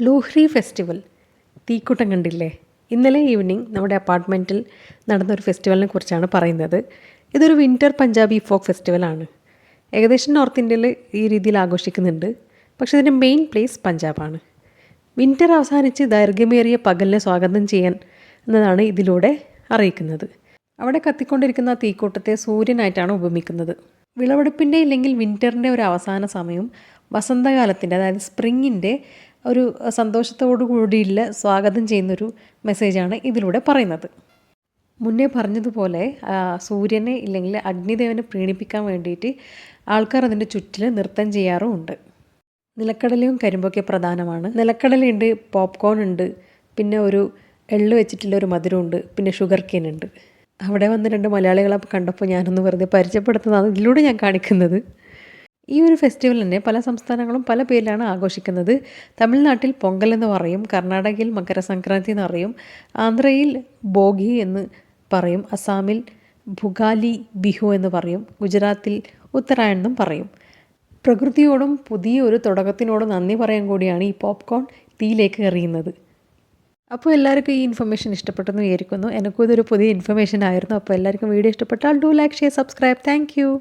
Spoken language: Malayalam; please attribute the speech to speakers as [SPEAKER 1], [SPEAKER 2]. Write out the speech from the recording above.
[SPEAKER 1] ലോഹ്രി ഫെസ്റ്റിവൽ തീക്കൂട്ടം കണ്ടില്ലേ? ഇന്നലെ ഈവനിങ് നമ്മുടെ അപ്പാർട്ട്മെൻറ്റിൽ നടന്നൊരു ഫെസ്റ്റിവലിനെ കുറിച്ചാണ് പറയുന്നത്. ഇതൊരു വിൻ്റർ പഞ്ചാബി ഫോക്ക് ഫെസ്റ്റിവലാണ്. ഏകദേശം നോർത്ത് ഇന്ത്യയിൽ ഈ രീതിയിൽ ആഘോഷിക്കുന്നുണ്ട്. പക്ഷേ ഇതിൻ്റെ മെയിൻ പ്ലേസ് പഞ്ചാബാണ്. വിൻ്റർ അവസാനിച്ച് ദൈർഘ്യമേറിയ പകലിനെ സ്വാഗതം ചെയ്യാൻ എന്നതാണ് ഇതിലൂടെ അറിയിക്കുന്നത്. അവിടെ കത്തിക്കൊണ്ടിരിക്കുന്ന തീക്കൂട്ടത്തെ സൂര്യനായിട്ടാണ് ഉപമിക്കുന്നത്. വിളവെടുപ്പിൻ്റെ ഇല്ലെങ്കിൽ വിൻ്ററിൻ്റെ ഒരു അവസാന സമയം വസന്തകാലത്തിൻ്റെ, അതായത് സ്പ്രിങ്ങിൻ്റെ ഒരു സന്തോഷത്തോടു കൂടിയുള്ള സ്വാഗതം ചെയ്യുന്നൊരു മെസ്സേജാണ് ഇതിലൂടെ പറയുന്നത്. മുന്നേ പറഞ്ഞതുപോലെ സൂര്യനെ ഇല്ലെങ്കിൽ അഗ്നിദേവനെ പ്രീണിപ്പിക്കാൻ വേണ്ടിയിട്ട് ആൾക്കാർ അതിൻ്റെ ചുറ്റിൽ നൃത്തം ചെയ്യാറുമുണ്ട്. നിലക്കടലയും കരിമ്പൊക്കെ പ്രധാനമാണ്. നിലക്കടലയുണ്ട്, പോപ്കോൺ ഉണ്ട്, പിന്നെ ഒരു എള്ള് വെച്ചിട്ടുള്ള ഒരു മധുരമുണ്ട്, പിന്നെ ഷുഗർ കെയിൻ ഉണ്ട്. അവിടെ വന്ന് 2 മലയാളികളെ കണ്ടപ്പോൾ ഞാനൊന്ന് വെറുതെ പരിചയപ്പെടുത്തുന്നതാണ് ഇതിലൂടെ ഞാൻ കാണിക്കുന്നത്. ഈ ഒരു ഫെസ്റ്റിവൽ തന്നെ പല സംസ്ഥാനങ്ങളും പല പേരിലാണ് ആഘോഷിക്കുന്നത്. തമിഴ്നാട്ടിൽ പൊങ്കൽ എന്ന് പറയും, കർണാടകയിൽ മകരസംക്രാന്തി എന്ന് പറയും, ആന്ധ്രയിൽ ഭോഗി എന്ന് പറയും, അസാമിൽ ഭുഗാലി ബിഹു എന്ന് പറയും, ഗുജറാത്തിൽ ഉത്തരായൺ എന്നും പറയും. പ്രകൃതിയോടും പുതിയ ഒരു തുടക്കത്തിനോടും നന്ദി പറയാൻ കൂടിയാണ് ഈ പോപ്കോൺ തീയിലേക്ക് എറിയുന്നത്. അപ്പോൾ എല്ലാവർക്കും ഈ ഇൻഫർമേഷൻ ഇഷ്ടപ്പെട്ടെന്ന് വിചാരിക്കുന്നു. എനിക്കും ഇതൊരു പുതിയ ഇൻഫർമേഷൻ ആയിരുന്നു. അപ്പോൾ എല്ലാവർക്കും വീഡിയോ ഇഷ്ടപ്പെട്ടാൽ do like, share, subscribe. Thank you.